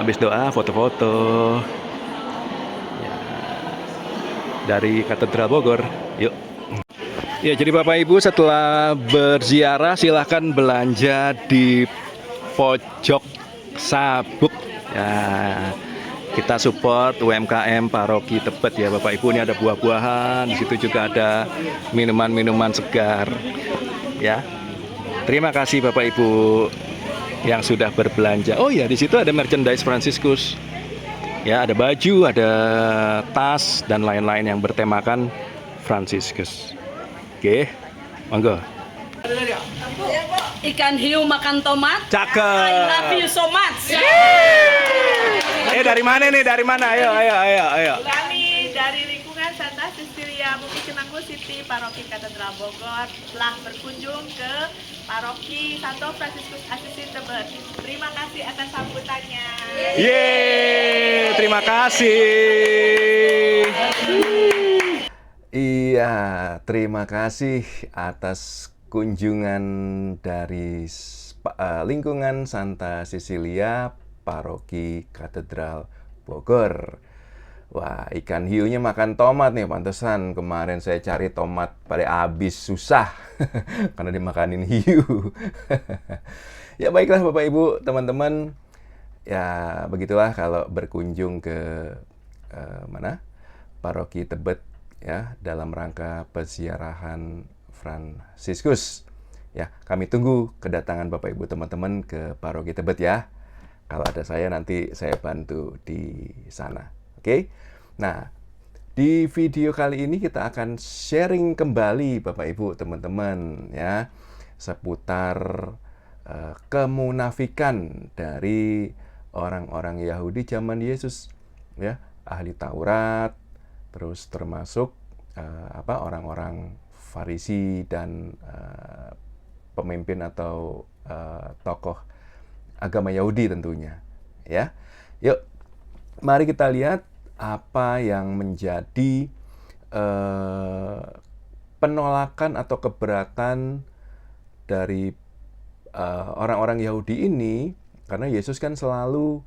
habis doa foto-foto ya, dari Katedral Bogor. Yuk. Ya, jadi Bapak Ibu setelah berziarah silahkan belanja di pojok sabuk. Ya, kita support UMKM Paroki Tebet ya Bapak Ibu. Ini ada buah-buahan, di situ juga ada minuman-minuman segar. Ya. Terima kasih Bapak Ibu yang sudah berbelanja. Oh ya, di situ ada merchandise Fransiskus. Ya, ada baju, ada tas dan lain-lain yang bertemakan Fransiskus. Oke, monggo. Ikan hiu makan tomat. Cakep. I love you so much. Dari mana nih? Dari mana? Ayo. Kami dari lingkungan Santa Cecilia Bukit Cimanggu City, Paroki Katedral Bogor telah berkunjung ke Paroki Santo Fransiskus Assisi Tebet. Terima kasih atas sambutannya. Yeay, terima kasih. Iya, terima kasih atas kunjungan dari lingkungan Santa Cecilia Paroki Katedral Bogor. Wah, ikan hiunya makan tomat nih, pantesan kemarin saya cari tomat pada habis, susah karena dimakanin hiu. Ya baiklah Bapak Ibu, teman-teman, ya begitulah kalau berkunjung ke mana? Paroki Tebet ya, dalam rangka peziarahan Fransiskus. Ya, kami tunggu kedatangan Bapak Ibu teman-teman ke Paroki Tebet ya. Kalau ada saya nanti saya bantu di sana. Oke. Nah, di video kali ini kita akan sharing kembali Bapak Ibu teman-teman ya seputar kemunafikan dari orang-orang Yahudi zaman Yesus ya, ahli Taurat, terus termasuk orang-orang Farisi dan pemimpin atau tokoh agama Yahudi tentunya ya. Yuk, mari kita lihat apa yang menjadi penolakan atau keberatan dari orang-orang Yahudi ini, karena Yesus kan selalu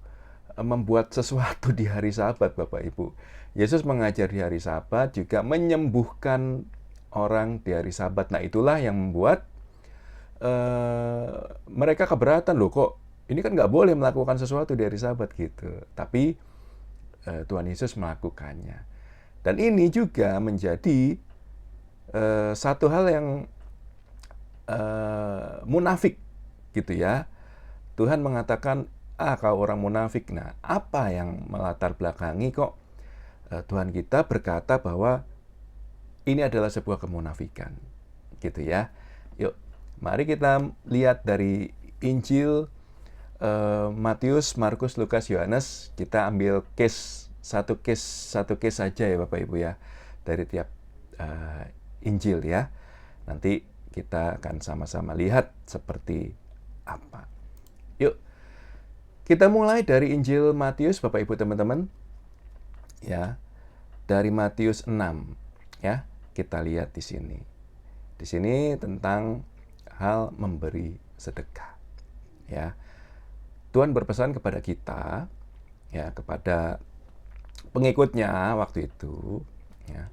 membuat sesuatu di hari Sabat, Bapak Ibu. Yesus mengajar di hari Sabat, juga menyembuhkan orang di hari Sabat. Nah, itulah yang membuat mereka keberatan, loh kok ini kan nggak boleh melakukan sesuatu di hari Sabat gitu. Tapi Tuhan Yesus melakukannya. Dan ini juga menjadi satu hal yang munafik gitu ya. Tuhan mengatakan, kau orang munafik. Nah, apa yang melatar belakangi kok Tuhan kita berkata bahwa ini adalah sebuah kemunafikan gitu ya. Yuk, mari kita lihat dari Injil Matius, Markus, Lukas, Yohanes. Kita ambil satu case saja ya Bapak Ibu ya, dari tiap Injil ya. Nanti kita akan sama-sama lihat seperti apa. Yuk, kita mulai dari Injil Matius Bapak Ibu teman-teman. Ya, dari Matius 6 ya. Kita lihat di sini. Di sini tentang hal memberi sedekah. Ya. Tuhan berpesan kepada kita ya, kepada pengikutnya waktu itu ya.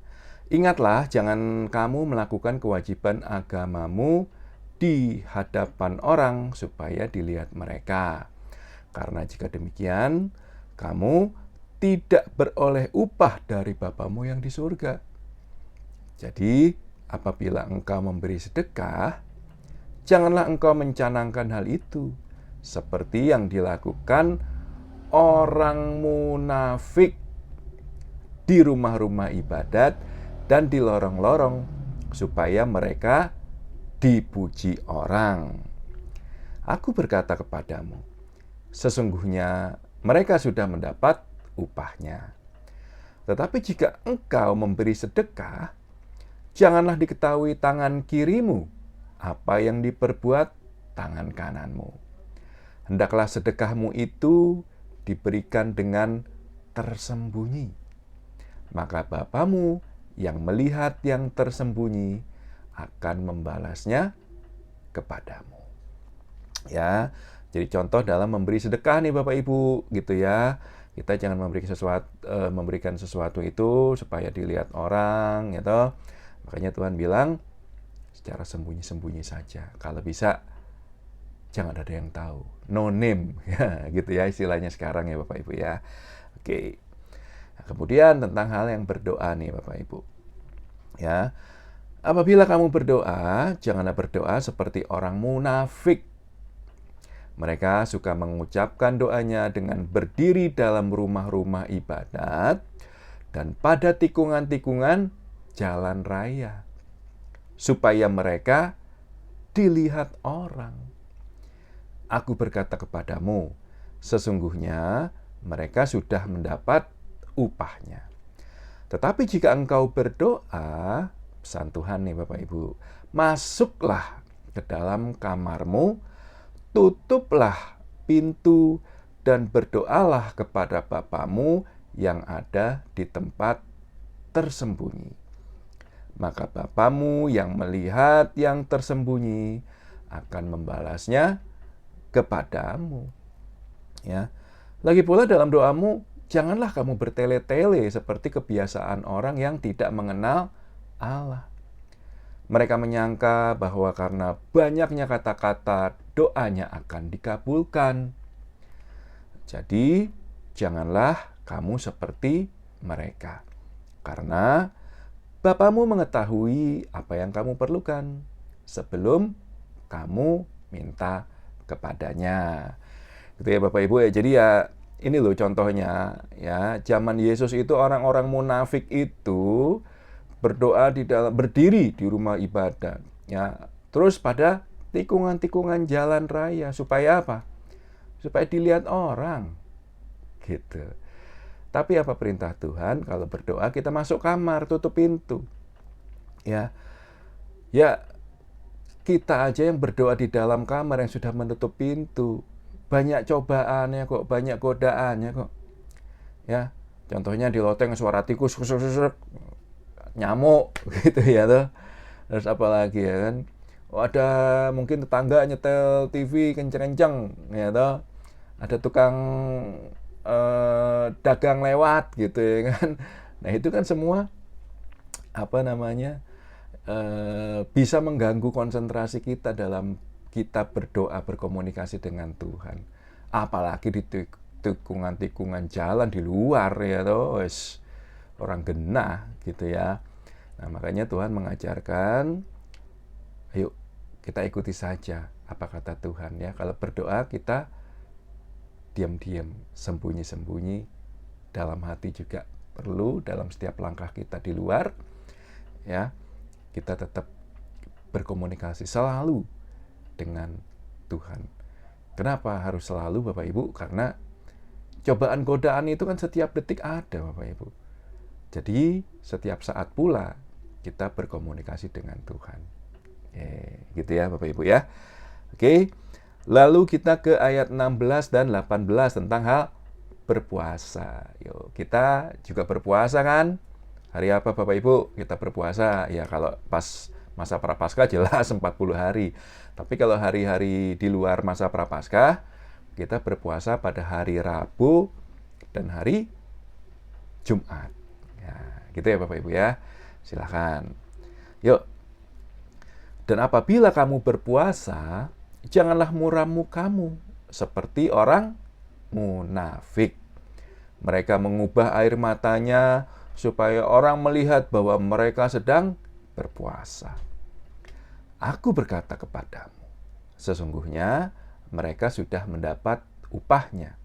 Ingatlah, jangan kamu melakukan kewajiban agamamu di hadapan orang supaya dilihat mereka. Karena jika demikian, kamu tidak beroleh upah dari Bapamu yang di surga. Jadi, apabila engkau memberi sedekah, janganlah engkau mencanangkan hal itu, seperti yang dilakukan orang munafik di rumah-rumah ibadat dan di lorong-lorong, supaya mereka dipuji orang. Aku berkata kepadamu, sesungguhnya mereka sudah mendapat upahnya. Tetapi jika engkau memberi sedekah, janganlah diketahui tangan kirimu apa yang diperbuat tangan kananmu. Hendaklah sedekahmu itu diberikan dengan tersembunyi. Maka Bapamu yang melihat yang tersembunyi akan membalasnya kepadamu. Ya, Jadi contoh dalam memberi sedekah nih Bapak Ibu, gitu ya. Kita jangan memberikan sesuatu itu supaya dilihat orang, gitu. Makanya Tuhan bilang secara sembunyi-sembunyi saja. Kalau bisa jangan ada yang tahu. No name, ya, gitu ya istilahnya sekarang ya Bapak Ibu ya. Oke. Nah, kemudian tentang hal yang berdoa nih Bapak Ibu. Ya. Apabila kamu berdoa, janganlah berdoa seperti orang munafik. Mereka suka mengucapkan doanya dengan berdiri dalam rumah-rumah ibadat dan pada tikungan-tikungan jalan raya, supaya mereka dilihat orang. Aku berkata kepadamu, sesungguhnya mereka sudah mendapat upahnya. Tetapi jika engkau berdoa, pesan Tuhan nih Bapak Ibu, masuklah ke dalam kamarmu, tutuplah pintu dan berdoalah kepada Bapamu yang ada di tempat tersembunyi. Maka Bapamu yang melihat yang tersembunyi akan membalasnya kepadamu. Ya. Lagi pula dalam doamu, janganlah kamu bertele-tele seperti kebiasaan orang yang tidak mengenal Allah. Mereka menyangka bahwa karena banyaknya kata-kata, doanya akan dikabulkan. Jadi, janganlah kamu seperti mereka. Karena Bapamu mengetahui apa yang kamu perlukan sebelum kamu minta kepadanya. Gitu ya Bapak Ibu ya. Jadi ya ini loh contohnya ya. Zaman Yesus itu orang-orang munafik itu berdoa berdiri di rumah ibadat ya, terus pada tikungan-tikungan jalan raya supaya apa? Supaya dilihat orang gitu. Tapi apa perintah Tuhan? Kalau berdoa kita masuk kamar, tutup pintu. Ya. Ya, kita aja yang berdoa di dalam kamar yang sudah menutup pintu, banyak cobaannya kok, banyak godaannya kok. Ya, contohnya di loteng suara tikus nyamuk gitu ya tuh. Terus apa lagi ya kan? Oh, ada mungkin tetangga nyetel TV kenceng-kenceng ya tuh. Ada tukang dagang lewat gitu ya kan. Nah, itu kan semua apa namanya? Bisa mengganggu konsentrasi kita dalam kita berdoa, berkomunikasi dengan Tuhan. Apalagi di tikungan-tikungan jalan di luar ya toh, orang genah gitu ya. Nah, makanya Tuhan mengajarkan, ayo kita ikuti saja apa kata Tuhan ya. Kalau berdoa kita diam-diam, sembunyi-sembunyi, dalam hati juga perlu, dalam setiap langkah kita di luar ya, kita tetap berkomunikasi selalu dengan Tuhan. Kenapa harus selalu Bapak Ibu? Karena cobaan godaan itu kan setiap detik ada Bapak Ibu. Jadi setiap saat pula kita berkomunikasi dengan Tuhan. Gitu ya Bapak Ibu ya. Oke. Lalu kita ke ayat 16 dan 18 tentang hal berpuasa. Yuk, kita juga berpuasa kan? Hari apa Bapak Ibu? Kita berpuasa. Ya kalau pas masa Prapaskah jelas 40 hari. Tapi kalau hari-hari di luar masa Prapaskah, kita berpuasa pada hari Rabu dan hari Jumat. Ya, gitu ya Bapak Ibu ya. Silakan. Yuk. Dan apabila kamu berpuasa, janganlah muram mukamu seperti orang munafik. Mereka mengubah air matanya supaya orang melihat bahwa mereka sedang berpuasa. Aku berkata kepadamu, sesungguhnya mereka sudah mendapat upahnya.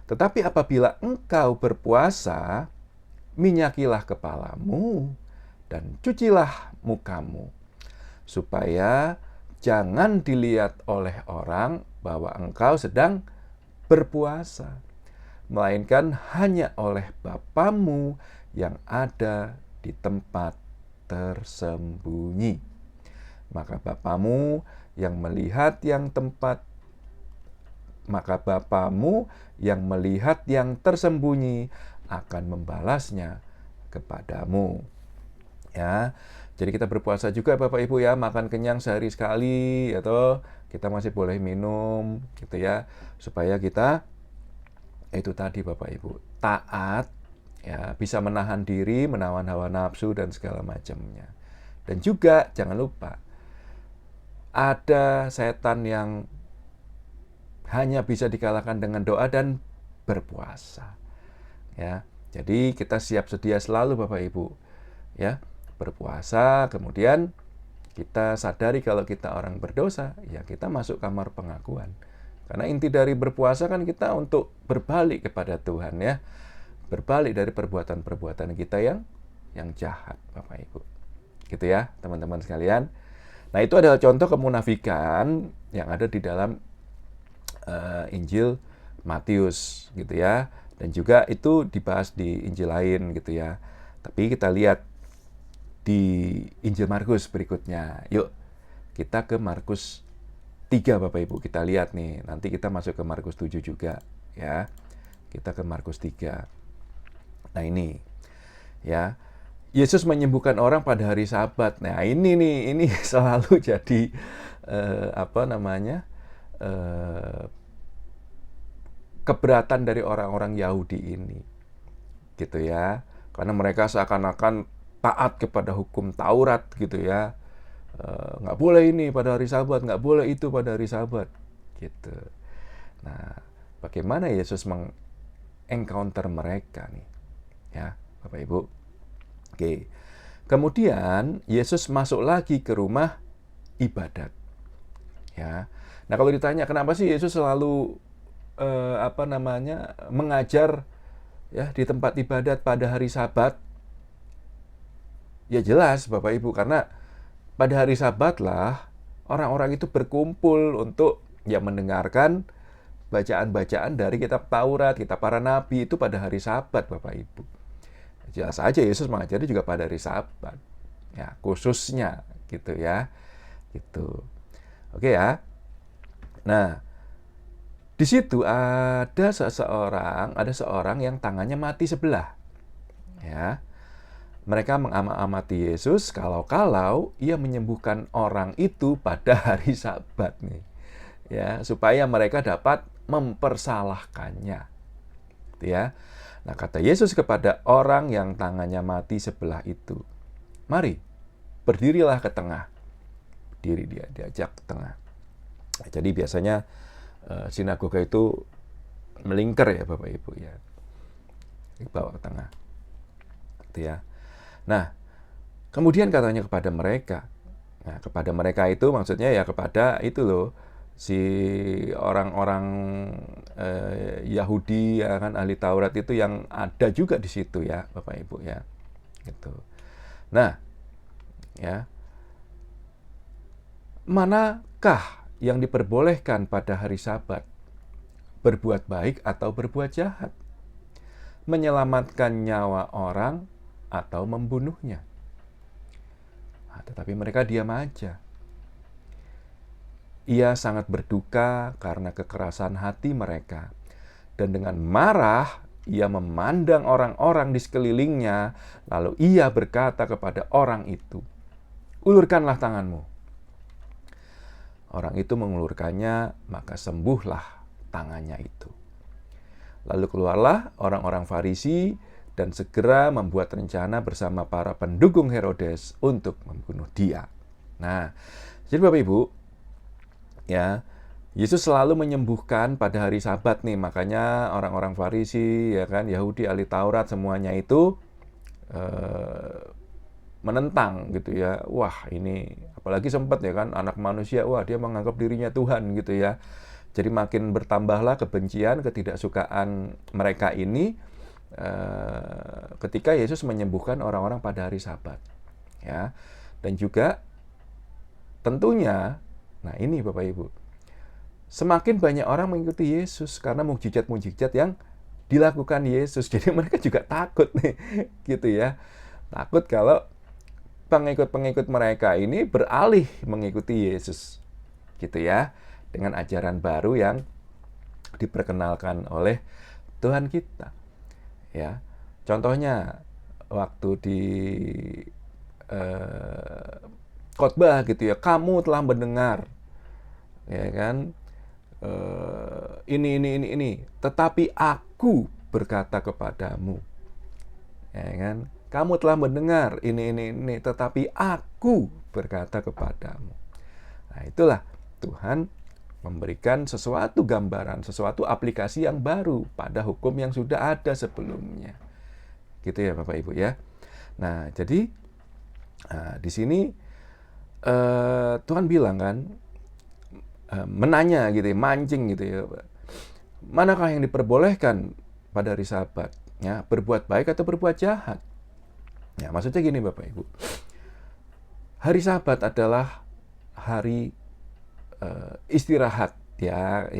Tetapi apabila engkau berpuasa, minyakilah kepalamu dan cucilah mukamu, supaya jangan dilihat oleh orang bahwa engkau sedang berpuasa, melainkan hanya oleh Bapamu yang ada di tempat tersembunyi. Maka Bapamu yang melihat yang tersembunyi akan membalasnya kepadamu. Ya. Jadi kita berpuasa juga Bapak Ibu ya, makan kenyang sehari sekali atau kita masih boleh minum gitu ya, supaya kita itu tadi Bapak Ibu taat ya, bisa menahan diri, menawan hawa nafsu dan segala macamnya. Dan juga jangan lupa ada setan yang hanya bisa dikalahkan dengan doa dan berpuasa. Ya. Jadi kita siap sedia selalu Bapak Ibu ya, berpuasa, kemudian kita sadari kalau kita orang berdosa, ya kita masuk kamar pengakuan. Karena inti dari berpuasa kan kita untuk berbalik kepada Tuhan ya. Berbalik dari perbuatan-perbuatan kita yang jahat Bapak Ibu. Gitu ya, teman-teman sekalian. Nah, itu adalah contoh kemunafikan yang ada di dalam Injil Matius gitu ya. Dan juga itu dibahas di Injil lain gitu ya. Tapi kita lihat di Injil Markus berikutnya. Yuk, kita ke Markus 3 Bapak Ibu. Kita lihat nih, nanti kita masuk ke Markus 7 juga ya. Kita ke Markus 3. Nah, ini ya. Yesus menyembuhkan orang pada hari Sabat. Nah, ini nih, ini selalu jadi keberatan dari orang-orang Yahudi ini. Gitu ya. Karena mereka seakan-akan taat kepada hukum Taurat gitu ya. Nggak boleh ini pada hari Sabat, nggak boleh itu pada hari Sabat. Gitu. Nah, bagaimana Yesus encounter mereka nih? Ya, Bapak Ibu. Oke. Kemudian Yesus masuk lagi ke rumah ibadat. Ya. Nah, kalau ditanya kenapa sih Yesus selalu mengajar ya di tempat ibadat pada hari Sabat? Ya jelas Bapak Ibu, karena pada hari Sabat lah orang-orang itu berkumpul untuk ya mendengarkan bacaan-bacaan dari kitab Taurat, kitab para nabi itu pada hari Sabat Bapak Ibu. Jelas saja Yesus mengajari juga pada hari Sabat. Ya, khususnya gitu ya. Gitu. Oke ya. Nah, di situ ada seorang yang tangannya mati sebelah. Ya. Mereka mengamati Yesus kalau ia menyembuhkan orang itu pada hari Sabat nih. Ya, supaya mereka dapat mempersalahkannya. Gitu ya. Nah, kata Yesus kepada orang yang tangannya mati sebelah itu, "Mari, berdirilah ke tengah." Berdiri dia, diajak ke tengah. Nah, jadi biasanya sinagoga itu melingkar ya Bapak Ibu ya. Dibawa ke tengah. Gitu ya. Nah, kemudian katanya kepada mereka. Nah, kepada mereka itu maksudnya ya kepada itu loh, si orang-orang Yahudi ya kan, ahli Taurat itu yang ada juga di situ ya Bapak Ibu ya. Gitu. Nah, ya. Manakah yang diperbolehkan pada hari Sabat? Berbuat baik atau berbuat jahat? Menyelamatkan nyawa orang atau membunuhnya? Nah, tetapi mereka diam aja. Ia sangat berduka karena kekerasan hati mereka. Dan dengan marah, ia memandang orang-orang di sekelilingnya, lalu ia berkata kepada orang itu, "Ulurkanlah tanganmu." Orang itu mengulurkannya, maka sembuhlah tangannya itu. Lalu keluarlah orang-orang Farisi dan segera membuat rencana bersama para pendukung Herodes untuk membunuh dia. Nah, jadi Bapak Ibu, ya, Yesus selalu menyembuhkan pada hari Sabat nih, makanya orang-orang Farisi, ya kan, Yahudi, ahli Taurat, semuanya itu menentang gitu ya. Wah, ini apalagi sempat ya kan anak manusia, wah dia menganggap dirinya Tuhan gitu ya. Jadi makin bertambahlah kebencian, ketidaksukaan mereka ini ketika Yesus menyembuhkan orang-orang pada hari Sabat. Ya. Dan juga tentunya, nah ini Bapak Ibu, semakin banyak orang mengikuti Yesus karena mukjizat-mukjizat yang dilakukan Yesus. Jadi mereka juga takut nih, gitu ya. Takut kalau pengikut-pengikut mereka ini beralih mengikuti Yesus, gitu ya, dengan ajaran baru yang diperkenalkan oleh Tuhan kita. Ya, contohnya waktu di khotbah gitu ya, kamu telah mendengar ya kan? Ini. Tetapi aku berkata kepadamu, ya kan? Kamu telah mendengar ini. Tetapi aku berkata kepadamu. Nah, itulah Tuhan memberikan sesuatu gambaran, sesuatu aplikasi yang baru pada hukum yang sudah ada sebelumnya. Gitu ya Bapak Ibu ya. Nah, jadi di sini Tuhan bilang kan, menanya gitu ya, mancing gitu ya. Manakah yang diperbolehkan pada hari Sabat? Ya, berbuat baik atau berbuat jahat? Ya, maksudnya gini Bapak Ibu. Hari Sabat adalah hari istirahat ya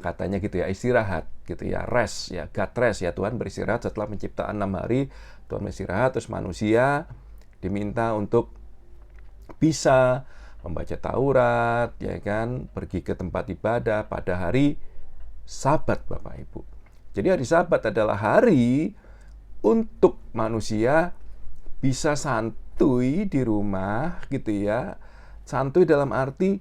katanya gitu ya, istirahat gitu ya, rest ya, God rest ya, Tuhan beristirahat setelah penciptaan 6 hari. Tuhan beristirahat, terus manusia diminta untuk bisa membaca Taurat ya kan, pergi ke tempat ibadah pada hari Sabat Bapak Ibu. Jadi hari Sabat adalah hari untuk manusia bisa santuy di rumah gitu ya. Santuy dalam arti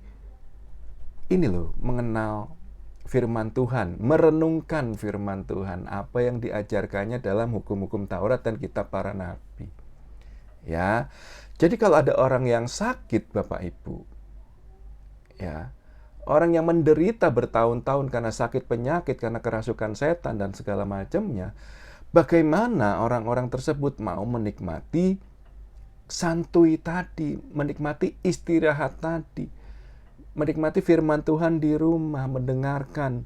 ini loh, mengenal firman Tuhan, merenungkan firman Tuhan, apa yang diajarkannya dalam hukum-hukum Taurat dan kitab para nabi. Ya. Jadi kalau ada orang yang sakit Bapak Ibu, ya, orang yang menderita bertahun-tahun karena sakit penyakit, karena kerasukan setan dan segala macamnya, bagaimana orang-orang tersebut mau menikmati santuy tadi, menikmati istirahat tadi, menikmati firman Tuhan di rumah, mendengarkan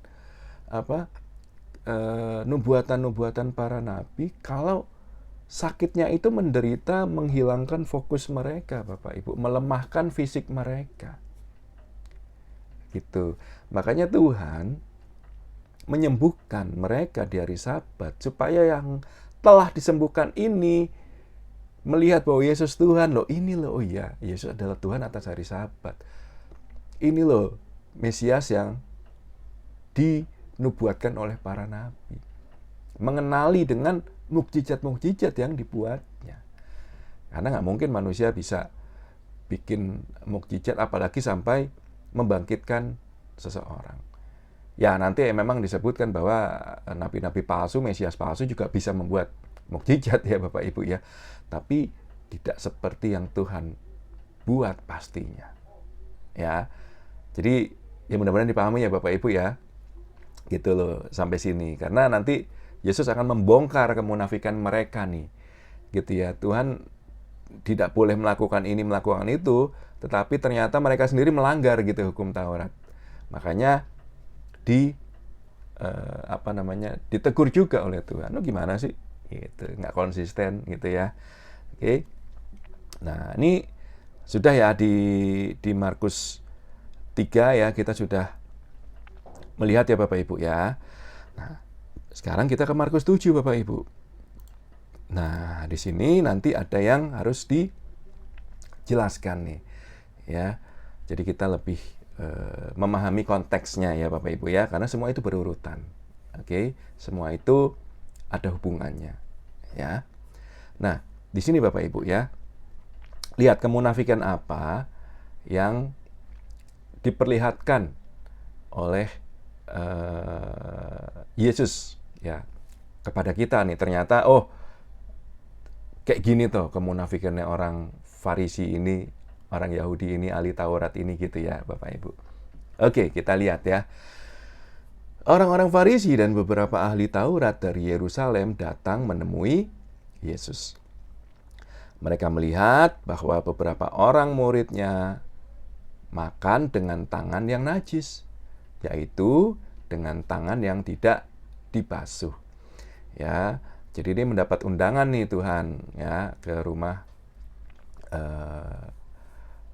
nubuatan-nubuatan para nabi, kalau sakitnya itu menderita, menghilangkan fokus mereka, Bapak Ibu, melemahkan fisik mereka. Gitu. Makanya Tuhan menyembuhkan mereka di hari Sabat, supaya yang telah disembuhkan ini melihat bahwa Yesus Tuhan loh, ini loh, oh iya, Yesus adalah Tuhan atas hari Sabat. Ini loh Mesias yang dinubuatkan oleh para nabi. Mengenali dengan mukjizat-mukjizat yang dibuatnya. Karena nggak mungkin manusia bisa bikin mukjizat apalagi sampai membangkitkan seseorang. Ya nanti memang disebutkan bahwa nabi-nabi palsu, Mesias palsu juga bisa membuat mukjizat ya Bapak Ibu ya. Tapi tidak seperti yang Tuhan buat pastinya. Ya. Jadi ya mudah-mudahan dipahami ya Bapak Ibu ya. Gitu loh sampai sini. Karena nanti Yesus akan membongkar kemunafikan mereka nih. Gitu ya. Tuhan tidak boleh melakukan ini, melakukan itu, tetapi ternyata mereka sendiri melanggar gitu hukum Taurat. Makanya ditegur juga oleh Tuhan. Lo gimana sih? Gitu, nggak konsisten gitu ya. Oke. Nah, ini sudah ya di Markus 3 ya, kita sudah melihat ya Bapak Ibu ya. Nah, sekarang kita ke Markus 7 Bapak Ibu. Nah, di sini nanti ada yang harus dijelaskan nih. Ya. Jadi kita lebih memahami konteksnya ya Bapak Ibu ya, karena semua itu berurutan. Oke, semua itu ada hubungannya ya. Nah, di sini Bapak Ibu ya. Lihat kemunafikan apa yang diperlihatkan oleh Yesus ya kepada kita nih. Ternyata kayak gini tuh kemunafikannya orang Farisi ini, orang Yahudi ini, ahli Taurat ini gitu ya Bapak Ibu. Oke, kita lihat ya. Orang-orang Farisi dan beberapa ahli Taurat dari Yerusalem datang menemui Yesus. Mereka melihat bahwa beberapa orang muridnya makan dengan tangan yang najis, yaitu dengan tangan yang tidak dibasuh. Ya, jadi ini mendapat undangan nih Tuhan ya ke rumah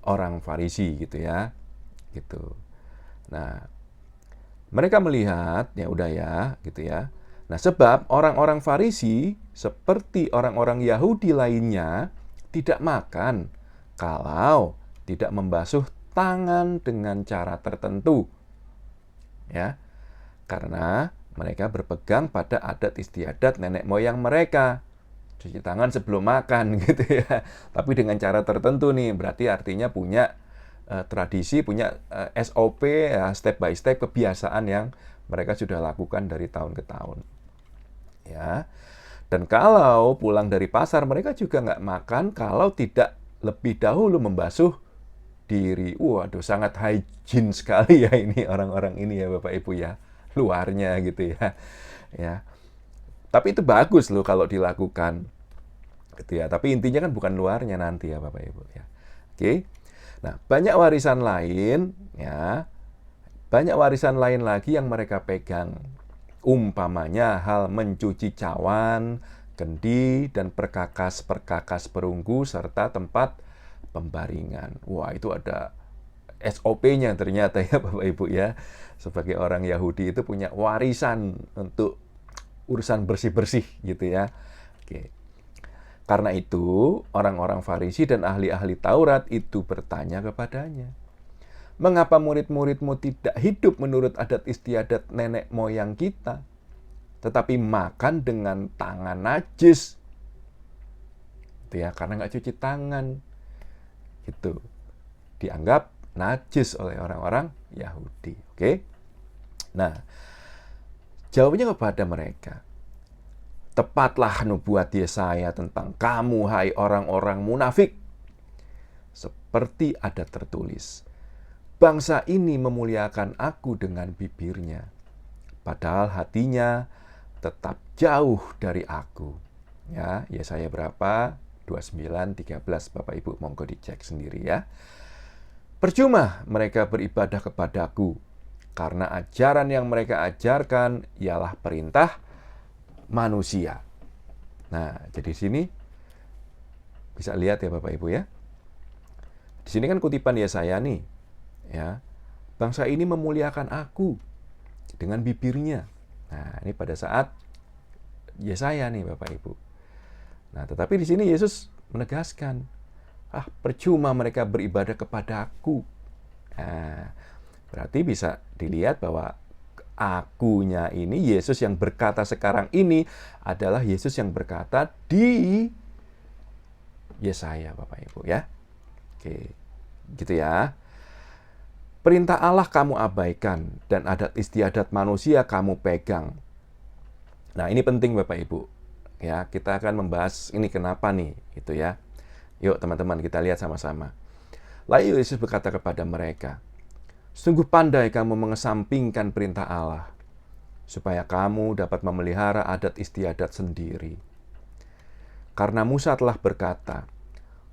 orang Farisi gitu ya. Gitu. Nah, mereka melihat ya udah ya gitu ya. Nah, sebab orang-orang Farisi seperti orang-orang Yahudi lainnya tidak makan kalau tidak membasuh tangan dengan cara tertentu. Ya. Karena mereka berpegang pada adat istiadat nenek moyang mereka. Cuci tangan sebelum makan gitu ya. Tapi dengan cara tertentu nih, berarti artinya punya tradisi, punya SOP, ya, step by step kebiasaan yang mereka sudah lakukan dari tahun ke tahun. Ya. Dan kalau pulang dari pasar, mereka juga nggak makan kalau tidak lebih dahulu membasuh diri. Waduh, sangat hygiene sekali ya ini orang-orang ini ya Bapak Ibu ya. Luarnya gitu ya. Ya. Tapi itu bagus loh kalau dilakukan. Gitu ya. Tapi intinya kan bukan luarnya nanti ya Bapak Ibu ya. Oke. Nah, banyak warisan lain ya. Banyak warisan lain lagi yang mereka pegang. Umpamanya hal mencuci cawan, kendi, dan perkakas-perkakas perunggu, serta tempat pembaringan. Wah, itu ada SOP-nya ternyata ya Bapak Ibu ya. Sebagai orang Yahudi itu punya warisan untuk urusan bersih-bersih gitu ya. Oke. Karena itu, orang-orang Farisi dan ahli-ahli Taurat itu bertanya kepadanya, "Mengapa murid-muridmu tidak hidup menurut adat istiadat nenek moyang kita, tetapi makan dengan tangan najis?" Itu ya, karena nggak cuci tangan. Gitu. Dianggap najis oleh orang-orang Yahudi. Oke? Nah, jawabnya kepada mereka, "Tepatlah nubuat Yesaya tentang kamu, hai orang-orang munafik. Seperti ada tertulis, bangsa ini memuliakan aku dengan bibirnya, padahal hatinya tetap jauh dari aku." Ya, Yesaya berapa? 29:13. Bapak Ibu monggo dicek sendiri ya. "Percuma mereka beribadah kepadaku, karena ajaran yang mereka ajarkan ialah perintah manusia." Nah, jadi di sini bisa lihat ya Bapak Ibu ya. Di sini kan kutipan Yesaya nih. Ya. Bangsa ini memuliakan aku dengan bibirnya. Nah, ini pada saat Yesaya nih Bapak Ibu. Nah, tetapi di sini Yesus menegaskan, percuma mereka beribadah kepada aku. Nah, berarti bisa dilihat bahwa akunya ini, Yesus yang berkata sekarang ini adalah Yesus yang berkata di Yesaya Bapak Ibu ya. Oke, gitu ya. Perintah Allah kamu abaikan dan adat istiadat manusia kamu pegang. Nah, ini penting Bapak Ibu. Ya, kita akan membahas ini kenapa nih, gitu ya. Yuk teman-teman kita lihat sama-sama. Lalu Yesus berkata kepada mereka, "Sungguh pandai kamu mengesampingkan perintah Allah, supaya kamu dapat memelihara adat istiadat sendiri. Karena Musa telah berkata,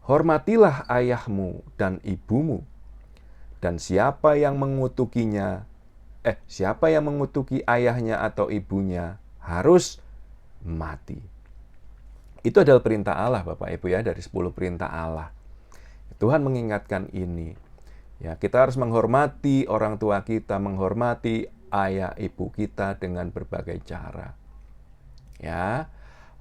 hormatilah ayahmu dan ibumu, dan siapa yang mengutuki ayahnya atau ibunya harus mati." Itu adalah perintah Allah Bapak Ibu ya, dari 10 perintah Allah. Tuhan mengingatkan ini. Ya, kita harus menghormati orang tua kita, menghormati ayah ibu kita dengan berbagai cara. Ya,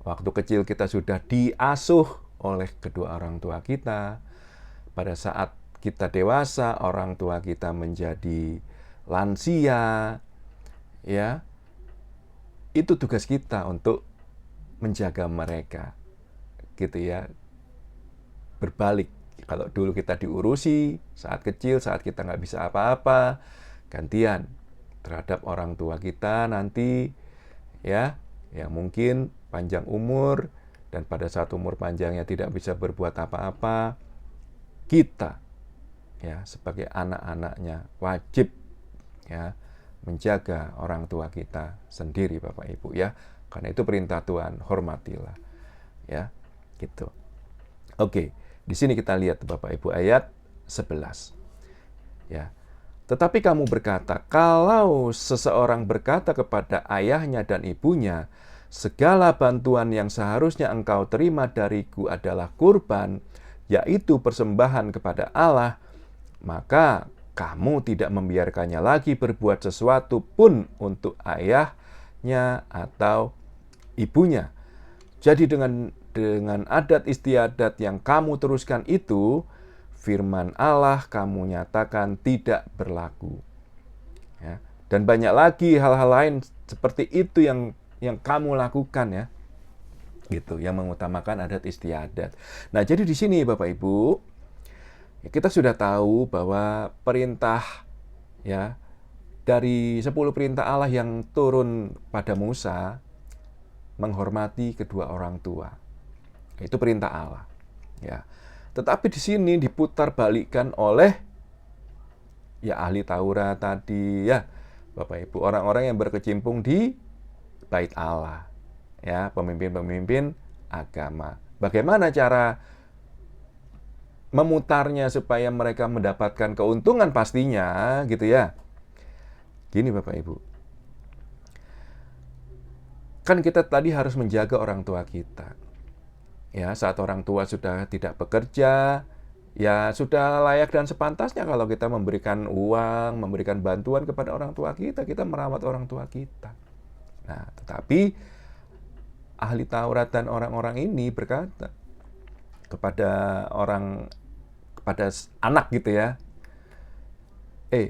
waktu kecil kita sudah diasuh oleh kedua orang tua kita. Pada saat kita dewasa, orang tua kita menjadi lansia. Ya, itu tugas kita untuk menjaga mereka, gitu ya. Berbalik, kalau dulu kita diurusi saat kecil, saat kita nggak bisa apa-apa, gantian terhadap orang tua kita nanti, ya, yang mungkin panjang umur, dan pada saat umur panjangnya tidak bisa berbuat apa-apa, kita, ya, sebagai anak-anaknya wajib, ya, menjaga orang tua kita sendiri Bapak Ibu ya. Karena itu perintah Tuhan, hormatilah. Ya, gitu. Oke, di sini kita lihat Bapak Ibu ayat 11. Ya. Tetapi kamu berkata, kalau seseorang berkata kepada ayahnya dan ibunya, segala bantuan yang seharusnya engkau terima dariku adalah kurban, yaitu persembahan kepada Allah, maka kamu tidak membiarkannya lagi berbuat sesuatu pun untuk ayahnya atau ibunya. Jadi dengan adat istiadat yang kamu teruskan itu, firman Allah kamu nyatakan tidak berlaku. Ya. Dan banyak lagi hal-hal lain seperti itu yang kamu lakukan ya. Gitu, yang mengutamakan adat istiadat. Nah, jadi di sini Bapak Ibu, Ya, kita sudah tahu bahwa perintah ya dari 10 perintah Allah yang turun pada Musa menghormati kedua orang tua. Itu perintah Allah. Ya. Tetapi di sini diputar balikkan oleh ya ahli Taurat tadi ya, Bapak Ibu, orang-orang yang berkecimpung di bait Allah. Ya, pemimpin-pemimpin agama. Bagaimana cara memutarnya supaya mereka mendapatkan keuntungan pastinya gitu ya. Gini Bapak Ibu. Kan kita tadi harus menjaga orang tua kita. Ya, saat orang tua sudah tidak bekerja, ya sudah layak dan sepantasnya kalau kita memberikan uang, memberikan bantuan kepada orang tua kita merawat orang tua kita. Nah, tetapi ahli Taurat dan orang-orang ini berkata kepada anak gitu ya,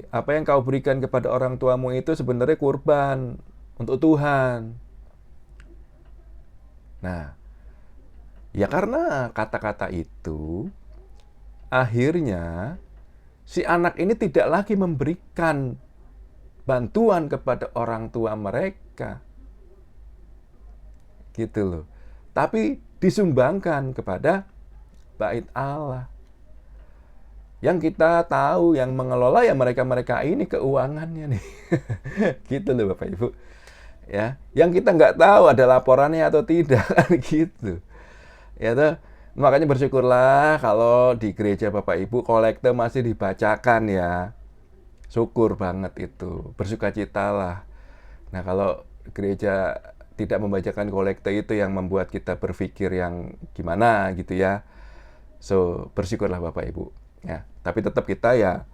apa yang kau berikan kepada orang tuamu itu sebenarnya kurban untuk Tuhan. Nah, ya karena kata-kata itu, akhirnya si anak ini tidak lagi memberikan bantuan kepada orang tua mereka. Gitu loh. Tapi disumbangkan kepada bait Allah. Yang kita tahu, yang mengelola ya mereka-mereka ini keuangannya nih. Gitu loh Bapak Ibu. Ya, yang kita nggak tahu ada laporannya atau tidak kan gitu. Ya toh, makanya bersyukurlah kalau di gereja Bapak Ibu kolekte masih dibacakan ya. Syukur banget itu, bersukacitalah. Nah, kalau gereja tidak membacakan kolekte itu yang membuat kita berpikir yang gimana gitu ya. So, bersyukurlah Bapak Ibu. Ya, tapi tetap kita ya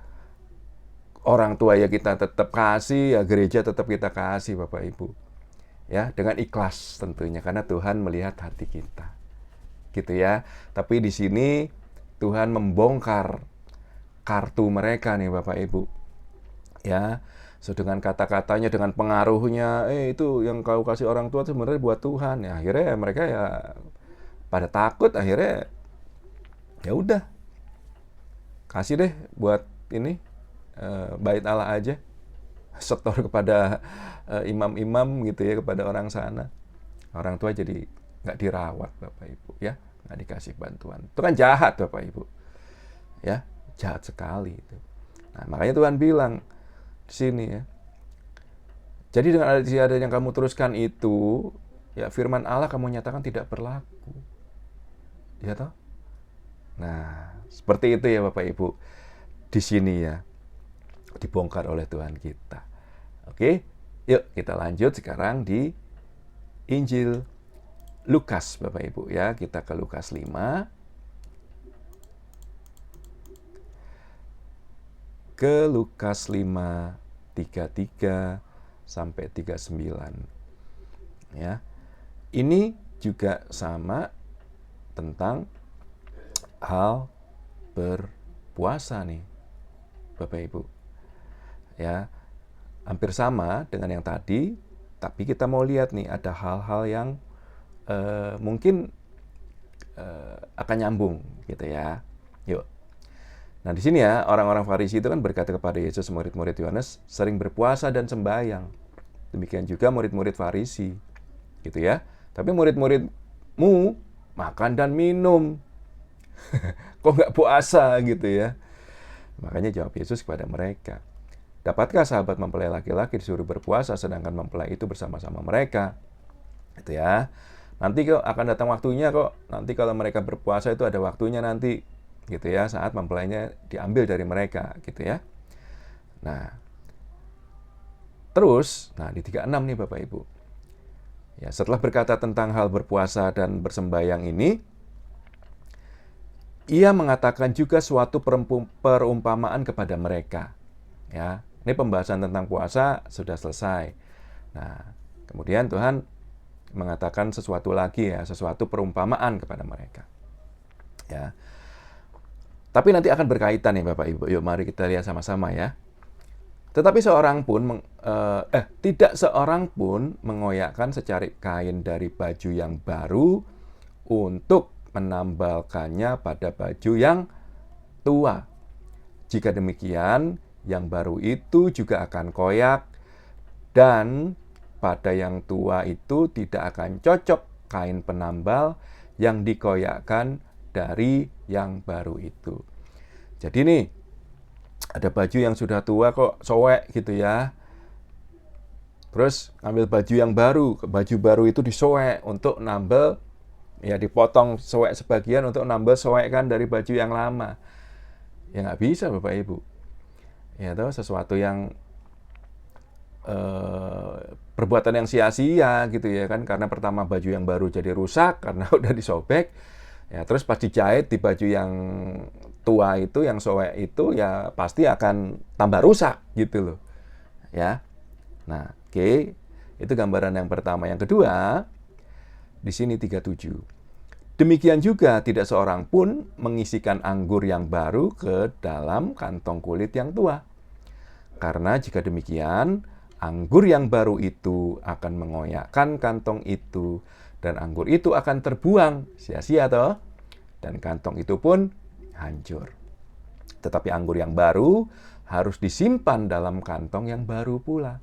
orang tua ya kita tetap kasih, ya gereja tetap kita kasih Bapak Ibu. Ya, dengan ikhlas tentunya karena Tuhan melihat hati kita. Gitu ya. Tapi di sini Tuhan membongkar kartu mereka nih Bapak Ibu. Ya. So, dengan kata-katanya, dengan pengaruhnya, itu yang kau kasih orang tua sebenarnya buat Tuhan. Ya, akhirnya mereka ya pada takut, akhirnya ya udah. Kasih deh buat ini bait Allah aja. Setor kepada imam-imam gitu ya, kepada orang sana. Orang tua jadi nggak dirawat Bapak Ibu ya, nggak dikasih bantuan. Itu kan jahat Bapak Ibu. Ya, jahat sekali itu. Nah, makanya Tuhan bilang di sini ya. Jadi dengan ada yang kamu teruskan itu, ya firman Allah kamu nyatakan tidak berlaku. Ya toh? Nah, seperti itu ya Bapak Ibu. Di sini ya dibongkar oleh Tuhan kita. Oke, yuk kita lanjut sekarang di Injil Lukas Bapak Ibu ya. Kita ke Lukas 5. Ke Lukas 5 33 sampai 39. Ya. Ini juga sama tentang hal berpuasa nih Bapak Ibu. Ya, hampir sama dengan yang tadi, tapi kita mau lihat nih ada hal-hal yang mungkin akan nyambung gitu ya. Yuk. Nah, di sini ya orang-orang Farisi itu kan berkata kepada Yesus, murid-murid Yohanes sering berpuasa dan sembahyang. Demikian juga murid-murid Farisi. Gitu ya. Tapi murid-muridmu makan dan minum. Kok nggak puasa gitu ya. Makanya jawab Yesus kepada mereka, dapatkah sahabat mempelai laki-laki disuruh berpuasa sedangkan mempelai itu bersama-sama mereka? Gitu ya. Nanti kok akan datang waktunya kok. Nanti kalau mereka berpuasa itu ada waktunya nanti. Gitu ya, saat mempelainya diambil dari mereka. Gitu ya. Nah, terus, di 36 nih Bapak Ibu. Ya, setelah berkata tentang hal berpuasa dan bersembayang ini, ia mengatakan juga suatu perumpamaan kepada mereka. Ya, ini pembahasan tentang puasa sudah selesai. Nah, kemudian Tuhan mengatakan sesuatu lagi ya, sesuatu perumpamaan kepada mereka. Ya. Tapi nanti akan berkaitan nih Bapak Ibu. Yuk mari kita lihat sama-sama ya. Tetapi tidak seorang pun mengoyakkan secarik kain dari baju yang baru untuk menambalkannya pada baju yang tua. Jika demikian, yang baru itu juga akan koyak, dan pada yang tua itu tidak akan cocok kain penambal yang dikoyakkan dari yang baru itu. Jadi nih, ada baju yang sudah tua kok soek gitu ya. Terus ambil baju yang baru, baju baru itu disoek untuk nambel, ya dipotong soek sebagian untuk nambel soekan dari baju yang lama. Ya nggak bisa Bapak Ibu. Ya toh, sesuatu yang perbuatan yang sia-sia gitu ya kan, karena pertama baju yang baru jadi rusak karena udah disobek. Ya terus pas dijahit di baju yang tua itu, yang soek itu, ya pasti akan tambah rusak gitu loh. Ya. Nah, oke. Itu gambaran yang pertama. Yang kedua, di sini 37. Demikian juga tidak seorang pun mengisikan anggur yang baru ke dalam kantong kulit yang tua. Karena jika demikian, anggur yang baru itu akan mengoyakkan kantong itu, dan anggur itu akan terbuang sia-sia toh, dan kantong itu pun hancur. Tetapi anggur yang baru harus disimpan dalam kantong yang baru pula.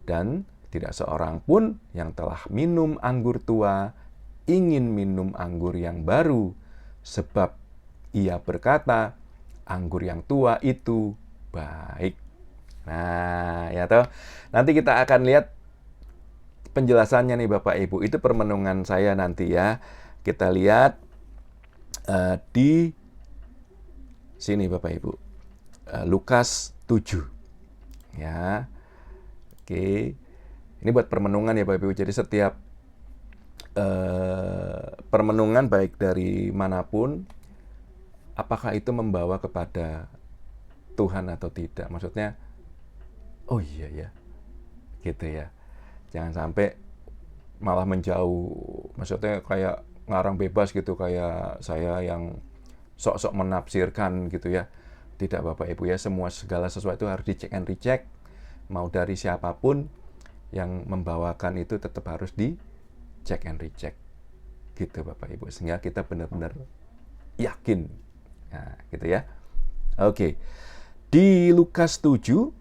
Dan tidak seorang pun yang telah minum anggur tua ingin minum anggur yang baru, sebab ia berkata, anggur yang tua itu baik. Nah, ya toh. Nanti kita akan lihat penjelasannya nih Bapak Ibu. Itu permenungan saya nanti ya. Kita lihat di sini Bapak Ibu. Lukas 7. Ya. Oke. Ini buat permenungan ya Bapak Ibu. Jadi setiap permenungan baik dari manapun, apakah itu membawa kepada Tuhan atau tidak? Maksudnya, oh iya ya, gitu ya. Jangan sampai malah menjauh, maksudnya kayak ngarang bebas gitu, kayak saya yang sok-sok menafsirkan gitu ya. Tidak Bapak Ibu ya, segala sesuatu harus dicek and recheck. Mau dari siapapun yang membawakan itu tetap harus dicek and recheck. Gitu Bapak Ibu, sehingga kita benar-benar yakin. Nah, gitu ya. Oke. Di Lukas 7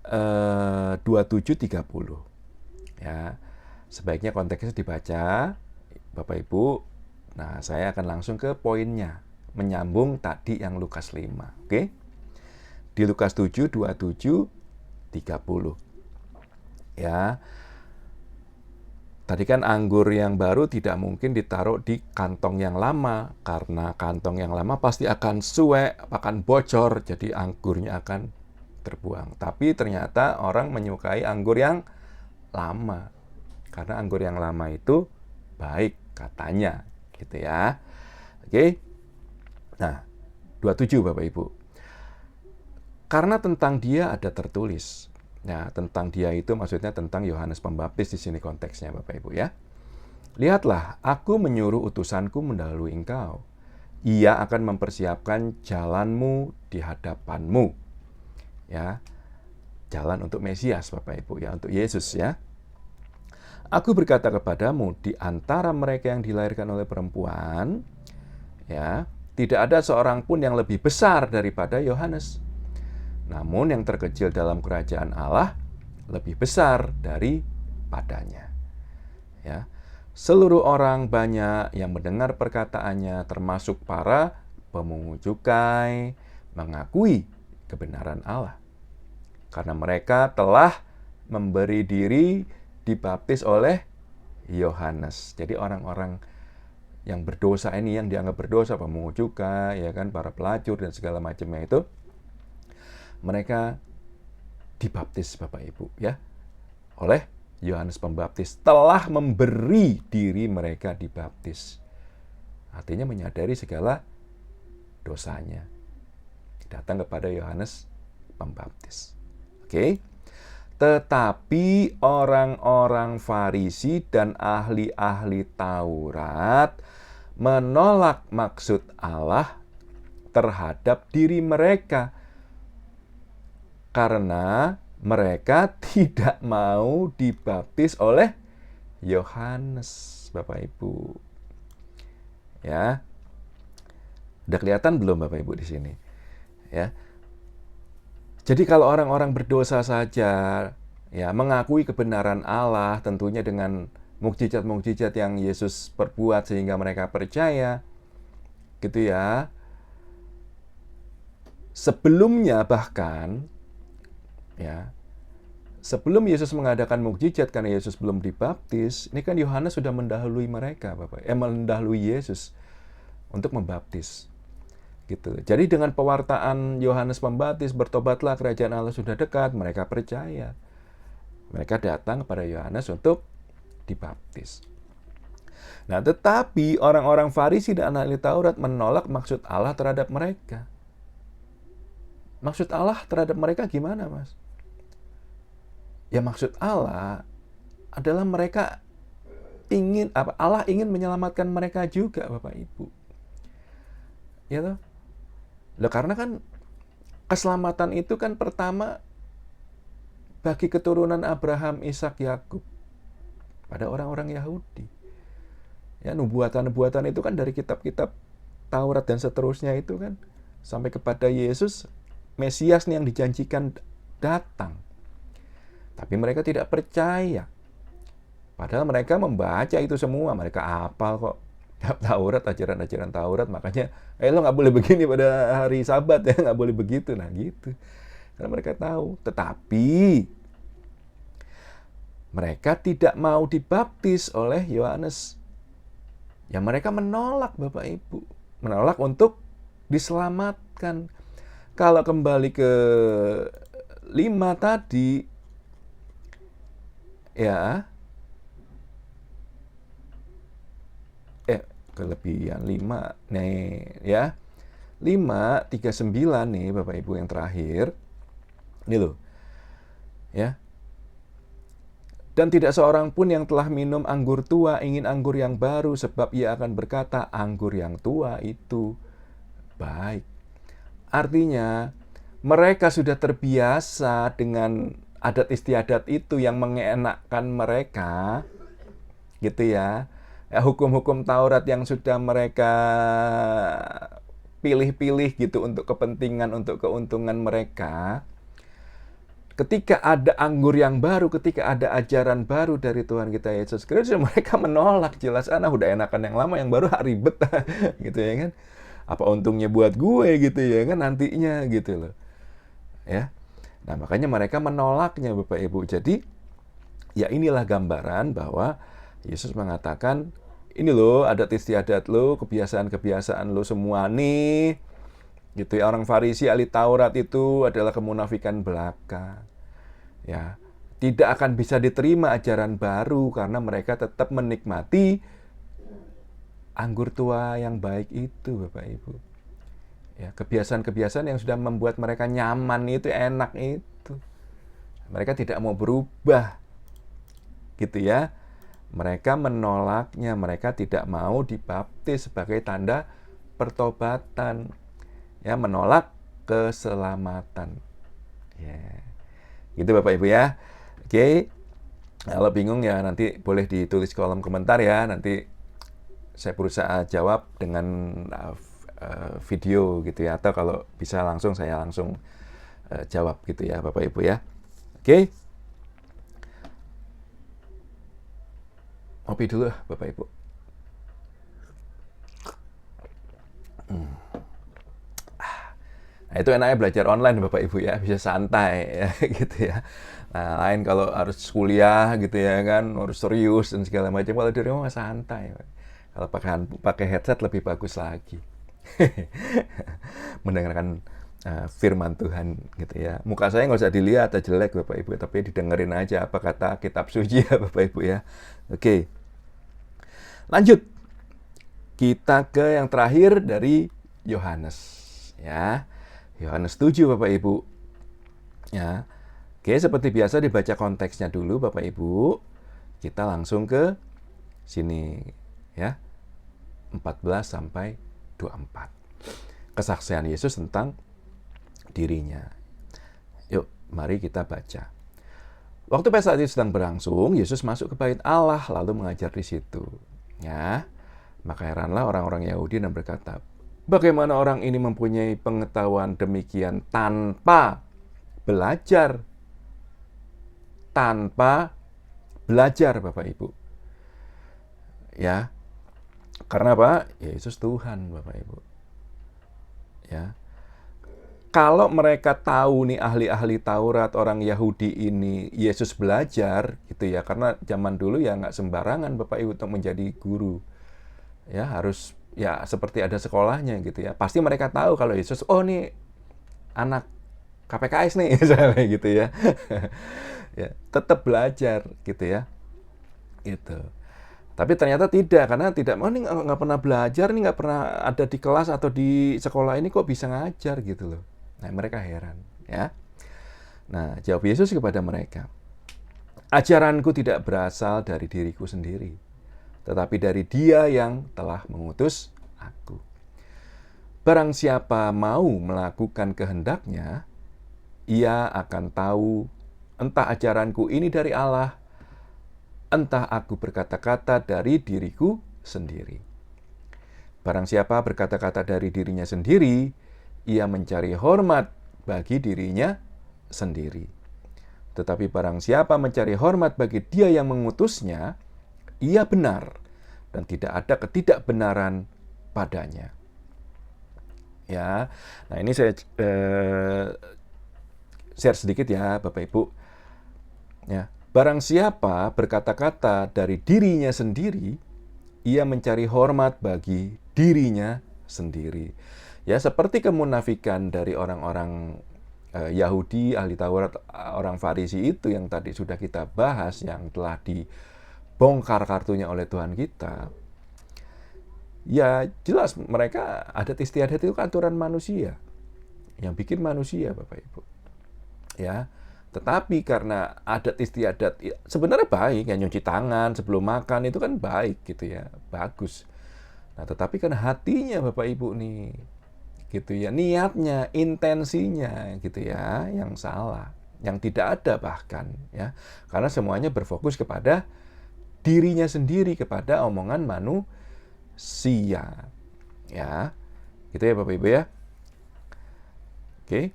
27-30. Ya. Sebaiknya konteksnya dibaca Bapak Ibu. Nah, saya akan langsung ke poinnya, menyambung tadi yang Lukas 5. Oke. Di Lukas 7 27-30. Ya. Tadi kan anggur yang baru tidak mungkin ditaruh di kantong yang lama, karena kantong yang lama pasti akan suek, akan bocor, jadi anggurnya akan terbuang. Tapi ternyata orang menyukai anggur yang lama, karena anggur yang lama itu baik katanya, gitu ya. Oke. Nah, 27 Bapak Ibu. Karena tentang dia ada tertulis. Nah, tentang dia itu maksudnya tentang Yohanes Pembaptis di sini konteksnya Bapak Ibu ya. Lihatlah, aku menyuruh utusanku mendahului engkau. Ia akan mempersiapkan jalanmu di hadapanmu. Ya. Jalan untuk Mesias Bapak Ibu ya, untuk Yesus ya. Aku berkata kepadamu, di antara mereka yang dilahirkan oleh perempuan, ya, tidak ada seorang pun yang lebih besar daripada Yohanes. Namun yang terkecil dalam kerajaan Allah lebih besar daripadanya. Ya. Seluruh orang banyak yang mendengar perkataannya, termasuk para pemungut cukai, mengakui kebenaran Allah. Karena mereka telah memberi diri dibaptis oleh Yohanes. Jadi orang-orang yang berdosa ini, yang dianggap berdosa, pemungut cukai, ya kan, para pelacur dan segala macamnya itu, mereka dibaptis Bapak Ibu ya oleh Yohanes Pembaptis, telah memberi diri mereka dibaptis. Artinya menyadari segala dosanya. Datang kepada Yohanes Pembaptis. Oke. Tetapi orang-orang Farisi dan ahli-ahli Taurat menolak maksud Allah terhadap diri mereka, karena mereka tidak mau dibaptis oleh Yohanes, Bapak Ibu. Ya. Udah kelihatan belum Bapak Ibu di sini? Ya. Jadi kalau orang-orang berdosa saja ya mengakui kebenaran Allah tentunya dengan mukjizat-mukjizat yang Yesus perbuat sehingga mereka percaya gitu ya. Sebelumnya bahkan ya, sebelum Yesus mengadakan mukjizat karena Yesus belum dibaptis, ini kan Yohanes sudah mendahului mereka, mendahului Yesus untuk membaptis. Gitu. Jadi dengan pewartaan Yohanes Pembaptis, bertobatlah kerajaan Allah sudah dekat, mereka percaya. Mereka datang kepada Yohanes untuk dibaptis. Nah, tetapi orang-orang Farisi dan ahli Taurat menolak maksud Allah terhadap mereka. Maksud Allah terhadap mereka gimana, Mas? Ya maksud Allah adalah mereka Allah ingin menyelamatkan mereka juga, Bapak Ibu. Ya toh? Loh, karena kan keselamatan itu kan pertama bagi keturunan Abraham, Ishak, Yakub pada orang-orang Yahudi. Ya, nubuatan-nubuatan itu kan dari kitab-kitab Taurat dan seterusnya itu kan sampai kepada Yesus, Mesias yang dijanjikan datang. Tapi mereka tidak percaya. Padahal mereka membaca itu semua, mereka hafal kok. Taurat, ajaran-ajaran Taurat, makanya lo nggak boleh begini pada hari Sabat ya, nggak boleh begitu, nah gitu. Karena mereka tahu, tetapi mereka tidak mau dibaptis oleh Yohanes. Ya mereka menolak Bapak Ibu, menolak untuk diselamatkan. Kalau kembali ke 5 tadi, ya, kelebihan 5 nih ya. 5:39 nih Bapak Ibu yang terakhir. Ini loh. Ya. Dan tidak seorang pun yang telah minum anggur tua ingin anggur yang baru, sebab ia akan berkata anggur yang tua itu baik. Artinya mereka sudah terbiasa dengan adat istiadat itu yang mengenakkan mereka. Gitu ya. Hukum-hukum Taurat yang sudah mereka pilih-pilih gitu untuk kepentingan, untuk keuntungan mereka. Ketika ada anggur yang baru, ketika ada ajaran baru dari Tuhan kita Yesus Kristus, mereka menolak. Jelas udah enakan yang lama, yang baru ribet gitu ya kan. Apa untungnya buat gue gitu ya kan nantinya gitu loh. Ya. Nah, makanya mereka menolaknya Bapak Ibu. Jadi ya inilah gambaran bahwa Yesus mengatakan, ini loh adat istiadat lo, kebiasaan-kebiasaan lo semua nih. Gitu ya, orang Farisi, ahli Taurat itu adalah kemunafikan belaka. Ya, tidak akan bisa diterima ajaran baru karena mereka tetap menikmati anggur tua yang baik itu, Bapak Ibu. Ya, kebiasaan-kebiasaan yang sudah membuat mereka nyaman itu, enak itu. Mereka tidak mau berubah. Gitu ya. Mereka menolaknya, mereka tidak mau dibaptis sebagai tanda pertobatan. Ya, menolak keselamatan. Ya. Gitu Bapak Ibu ya. Oke. Kalau bingung ya nanti boleh ditulis kolom komentar ya. Nanti saya berusaha jawab dengan video gitu ya. Atau kalau bisa langsung saya langsung jawab gitu ya Bapak Ibu ya. Oke. Ngopi dulu Bapak Ibu. Nah, itu enaknya belajar online Bapak Ibu ya, bisa santai ya gitu ya. Nah, lain kalau harus kuliah gitu ya kan, harus serius dan segala macam. Kalau di rumah santai. Kalau pakai headset lebih bagus lagi. Mendengarkan firman Tuhan gitu ya. Muka saya nggak usah dilihat atau jelek Bapak Ibu, tapi didengerin aja apa kata kitab suci ya Bapak Ibu ya. Oke. Lanjut. Kita ke yang terakhir dari Yohanes ya. Yohanes 7 Bapak Ibu. Ya. Oke, seperti biasa dibaca konteksnya dulu Bapak Ibu. Kita langsung ke sini ya. 14 sampai 24. Kesaksian Yesus tentang dirinya. Yuk, mari kita baca. Waktu pesta itu sedang berlangsung, Yesus masuk ke bait Allah lalu mengajar di situ. Ya. Maka heranlah orang-orang Yahudi dan berkata, Bagaimana orang ini mempunyai pengetahuan demikian tanpa belajar? Tanpa belajar, Bapak Ibu. Ya. Karena apa? Yesus Tuhan, Bapak Ibu. Ya. Kalau mereka tahu nih ahli-ahli Taurat, orang Yahudi ini, Yesus belajar gitu ya, karena zaman dulu ya nggak sembarangan Bapak Ibu untuk menjadi guru. Ya harus ya seperti ada sekolahnya gitu ya. Pasti mereka tahu kalau Yesus, oh nih anak KPKS nih misalnya gitu ya. Ya, tetap belajar gitu ya. Itu. Tapi ternyata tidak, karena tidak, oh ini nggak pernah belajar, nih nggak pernah ada di kelas atau di sekolah ini kok bisa ngajar gitu loh. Nah, mereka heran, ya. Nah, jawab Yesus kepada mereka, ajaranku tidak berasal dari diriku sendiri, tetapi dari Dia yang telah mengutus aku. Barang siapa mau melakukan kehendaknya, ia akan tahu entah ajaranku ini dari Allah, entah aku berkata-kata dari diriku sendiri. Barang siapa berkata-kata dari dirinya sendiri, ia mencari hormat bagi dirinya sendiri. Tetapi barang siapa mencari hormat bagi Dia yang mengutusnya, ia benar dan tidak ada ketidakbenaran padanya. Ya, nah ini saya share sedikit ya, Bapak Ibu. Ya, barang siapa berkata-kata dari dirinya sendiri, ia mencari hormat bagi dirinya sendiri. Ya, seperti kemunafikan dari orang-orang Yahudi, ahli Taurat, orang Farisi itu yang tadi sudah kita bahas, yang telah dibongkar kartunya oleh Tuhan kita. Ya, jelas mereka adat istiadat itu aturan manusia. Yang bikin manusia, Bapak Ibu. Ya, tetapi karena adat istiadat sebenarnya baik, ya nyuci tangan sebelum makan itu kan baik gitu ya, bagus. Nah, tetapi kan hatinya Bapak Ibu nih, gitu ya, niatnya, intensinya gitu ya, yang salah, yang tidak ada bahkan ya, karena semuanya berfokus kepada dirinya sendiri, kepada omongan manusia, ya, gitu ya Bapak Ibu ya. Oke.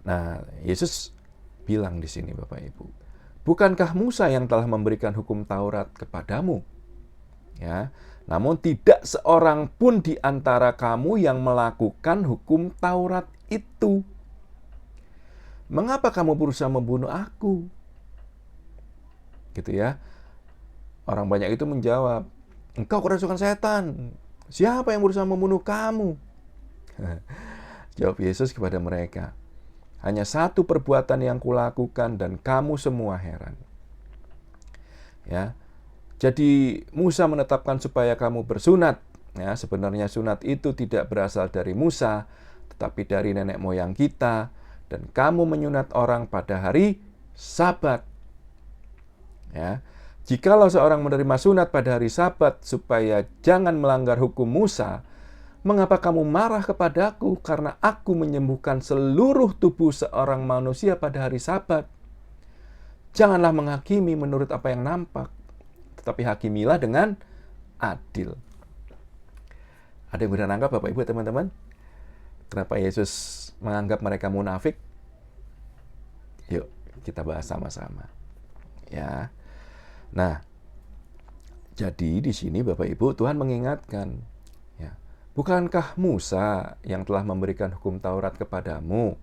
Nah, Yesus bilang di sini Bapak Ibu, bukankah Musa yang telah memberikan hukum Taurat kepadamu? Ya, namun tidak seorang pun di antara kamu yang melakukan hukum Taurat itu. Mengapa kamu berusaha membunuh aku? Gitu ya. Orang banyak itu menjawab, engkau kerasukan setan. Siapa yang berusaha membunuh kamu? Jawab Yesus kepada mereka, hanya satu perbuatan yang kulakukan dan kamu semua heran. Ya. Jadi Musa menetapkan supaya kamu bersunat. Ya, sebenarnya sunat itu tidak berasal dari Musa, tetapi dari nenek moyang kita. Dan kamu menyunat orang pada hari Sabat. Ya, jikalau seorang menerima sunat pada hari Sabat supaya jangan melanggar hukum Musa, mengapa kamu marah kepadaku karena aku menyembuhkan seluruh tubuh seorang manusia pada hari Sabat? Janganlah menghakimi menurut apa yang nampak, tetapi hakimilah dengan adil. Ada yang bisa nangkap Bapak Ibu teman-teman? Kenapa Yesus menganggap mereka munafik? Yuk kita bahas sama-sama. Ya. Nah, jadi di sini Bapak Ibu Tuhan mengingatkan, ya, bukankah Musa yang telah memberikan hukum Taurat kepadamu?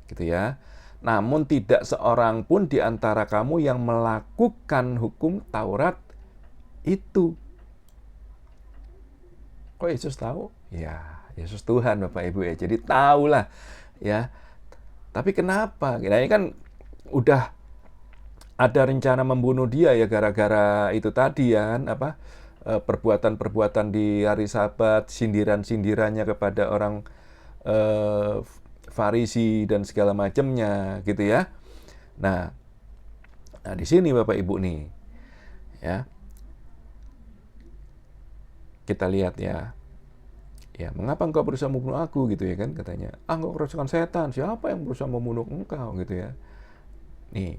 Gitu ya. Namun tidak seorang pun di antara kamu yang melakukan hukum Taurat itu. Kok Yesus tahu? Ya, Yesus Tuhan Bapak Ibu ya. Jadi tahulah ya. Tapi kenapa? Nah, ini kan udah ada rencana membunuh dia ya gara-gara itu tadi ya kan, apa? Perbuatan-perbuatan di hari Sabat, sindiran-sindirannya kepada orang Farisi dan segala macamnya gitu ya. Nah, di sini Bapak Ibu nih, ya, kita lihat ya, mengapa engkau berusaha membunuh aku gitu ya kan katanya. Engkau kerasukan setan, siapa yang berusaha membunuh engkau gitu ya. Nih,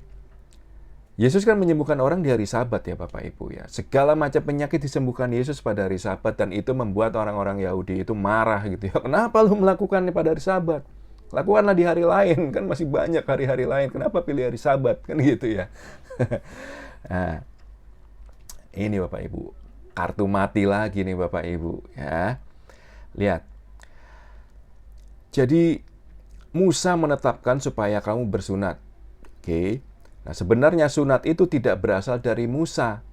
Yesus kan menyembuhkan orang di hari Sabat ya Bapak Ibu ya. Segala macam penyakit disembuhkan Yesus pada hari Sabat, dan itu membuat orang-orang Yahudi itu marah gitu ya. Kenapa lu melakukannya pada hari Sabat? Lakukanlah di hari lain, kan masih banyak hari-hari lain. Kenapa pilih hari Sabat? Kan gitu ya. Nah, ini Bapak Ibu, kartu mati lagi nih Bapak Ibu ya. Lihat. Jadi Musa menetapkan supaya kamu bersunat. Oke. Nah, sebenarnya sunat itu tidak berasal dari Musa,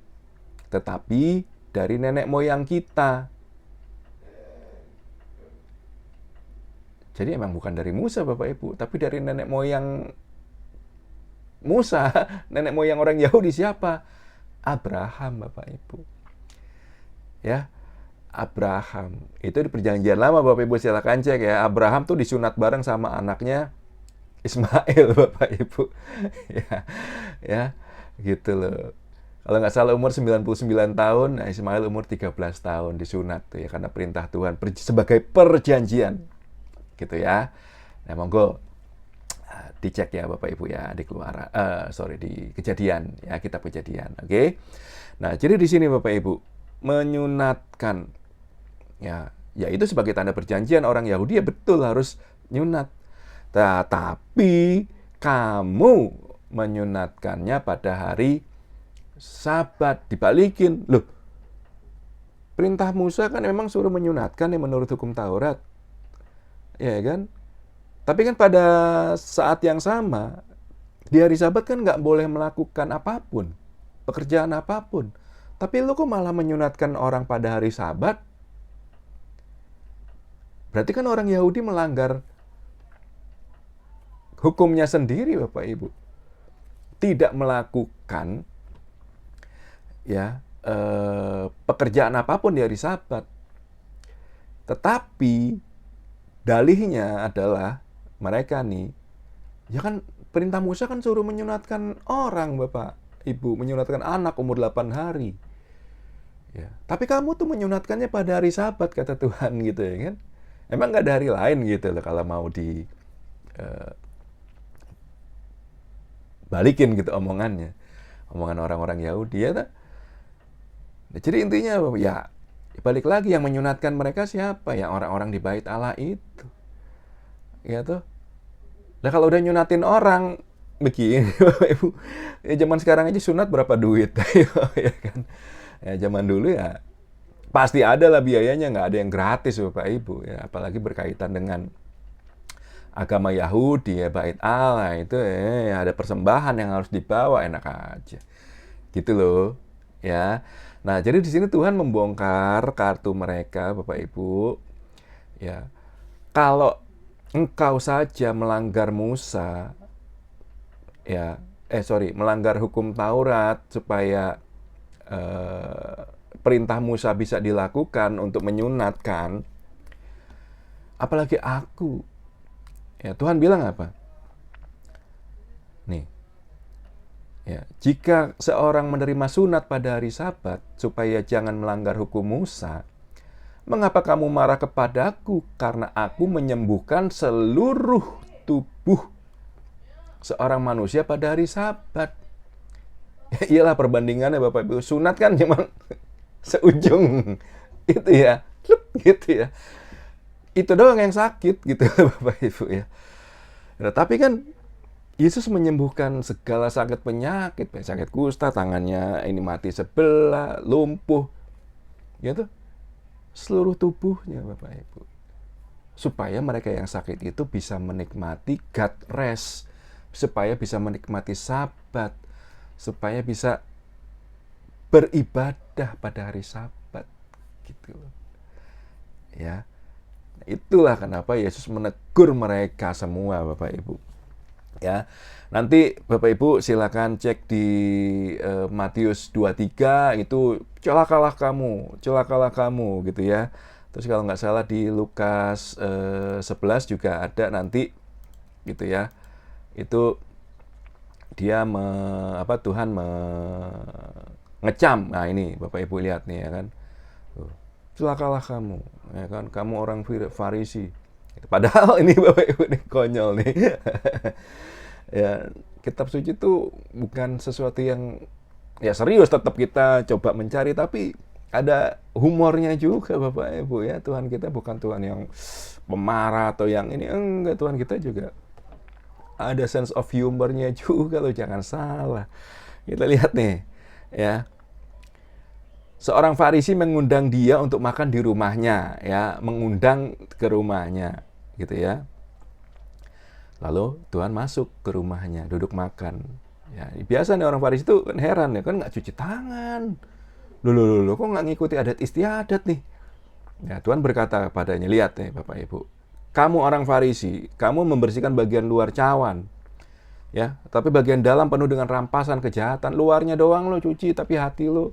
tetapi dari nenek moyang kita. Jadi emang bukan dari Musa Bapak Ibu, tapi dari nenek moyang Musa. Nenek moyang orang Yahudi siapa? Abraham Bapak Ibu. Ya, Abraham. Itu di perjanjian lama Bapak Ibu, silakan cek ya. Abraham tuh disunat bareng sama anaknya Ismail Bapak Ibu. ya, gitu loh. Kalau nggak salah umur 99 tahun, nah Ismail umur 13 tahun disunat tuh ya, karena perintah Tuhan sebagai perjanjian. Gitu ya. Nah, monggo dicek ya Bapak Ibu ya di di Kejadian ya, kitab Kejadian. Oke. Nah, jadi di sini Bapak Ibu menyunatkan ya, itu sebagai tanda perjanjian. Orang Yahudi ya betul harus nyunat. Tapi kamu menyunatkannya pada hari Sabat, dibalikin. Loh, perintah Musa kan memang suruh menyunatkan ya menurut hukum Taurat. Ya kan? Tapi kan pada saat yang sama, di hari Sabat kan nggak boleh melakukan apapun, pekerjaan apapun. Tapi lu kok malah menyunatkan orang pada hari Sabat? Berarti kan orang Yahudi melanggar hukumnya sendiri Bapak Ibu. Tidak melakukan ya pekerjaan apapun di hari Sabat. Tetapi dalihnya adalah mereka nih, ya kan perintah Musa kan suruh menyunatkan orang Bapak Ibu, menyunatkan anak umur 8 hari. Ya, tapi kamu tuh menyunatkannya pada hari Sabat kata Tuhan gitu ya kan. Emang nggak ada hari lain gitu loh kalau mau di balikin gitu omongan orang-orang Yahudi ya. Nah, jadi intinya ya balik lagi, yang menyunatkan mereka siapa? Ya orang-orang di bait Allah itu. Ya tuh. Nah, kalau udah nyunatin orang begini Bapak Ibu, ya zaman sekarang aja sunat berapa duit ya kan. Ya zaman dulu ya pasti ada lah biayanya, nggak ada yang gratis Bapak Ibu ya, apalagi berkaitan dengan agama Yahudi ya, bait Allah itu ada persembahan yang harus dibawa, enak aja. Gitu loh, ya. Nah, jadi di sini Tuhan membongkar kartu mereka, Bapak Ibu. Ya. Kalau engkau saja melanggar Musa, ya, melanggar hukum Taurat supaya perintah Musa bisa dilakukan untuk menyunatkan, apalagi aku. Ya, Tuhan bilang apa? Nih. Ya, jika seorang menerima sunat pada hari Sabat supaya jangan melanggar hukum Musa, mengapa kamu marah kepadaku karena aku menyembuhkan seluruh tubuh seorang manusia pada hari Sabat? Ya, iyalah perbandingannya Bapak Ibu, sunat kan cuma seujung itu ya, gitu ya. Itu doang yang sakit gitu Bapak Ibu ya. Nah, tapi kan Yesus menyembuhkan segala sakit penyakit, sakit kusta, tangannya ini mati sebelah, lumpuh. Gitu. Seluruh tubuhnya Bapak Ibu. Supaya mereka yang sakit itu bisa menikmati God rest, supaya bisa menikmati Sabat, supaya bisa beribadah pada hari Sabat gitu. Ya. Itulah kenapa Yesus menegur mereka semua Bapak Ibu. Ya. Nanti Bapak Ibu silakan cek di Matius 23 itu celakalah kamu gitu ya. Terus kalau nggak salah di Lukas 11 juga ada nanti gitu ya. Itu dia Tuhan ngecam. Nah, ini Bapak Ibu lihat nih ya kan. Celakalah kamu, ya kan? Kamu orang Farisi. Padahal ini Bapak Ibu nih konyol nih. Ya, kitab suci itu bukan sesuatu yang ya serius, tetap kita coba mencari, tapi ada humornya juga Bapak Ibu ya. Tuhan kita bukan Tuhan yang pemarah atau yang ini, enggak. Tuhan kita juga ada sense of humornya juga loh, jangan salah. Kita lihat nih ya, seorang Farisi mengundang dia untuk makan di rumahnya ya, mengundang ke rumahnya gitu ya. Lalu Tuhan masuk ke rumahnya, duduk makan. Ya, biasa nih orang Farisi itu kan heran ya, kan nggak cuci tangan. Loh, kok nggak ngikuti adat istiadat nih? Ya, Tuhan berkata kepadanya, lihat nih Bapak Ibu, kamu orang Farisi, kamu membersihkan bagian luar cawan, ya, tapi bagian dalam penuh dengan rampasan, kejahatan. Luarnya doang lo cuci, tapi hati lo.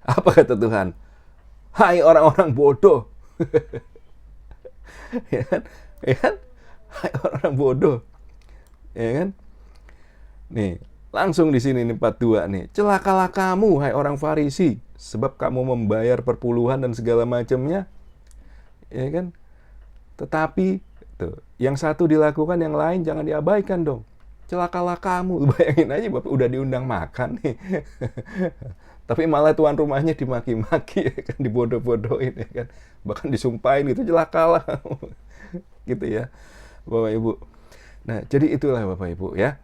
Apa kata Tuhan? Hai orang-orang bodoh. Ya kan? Ya kan? Hai orang-orang bodoh. Ya kan? Nih, langsung di sini nih 42 nih. Celakalah kamu, hai orang Farisi, sebab kamu membayar perpuluhan dan segala macamnya. Ya kan? Tetapi tuh, yang satu dilakukan, yang lain jangan diabaikan dong. Celakalah kamu. Bayangin aja Bapak udah diundang makan nih. Tapi malah tuan rumahnya dimaki-maki, ya kan, dibodoh-bodohin, ya kan. Bahkan disumpahin gitu, celakalah. Gitu ya, Bapak Ibu. Nah, jadi itulah Bapak Ibu ya,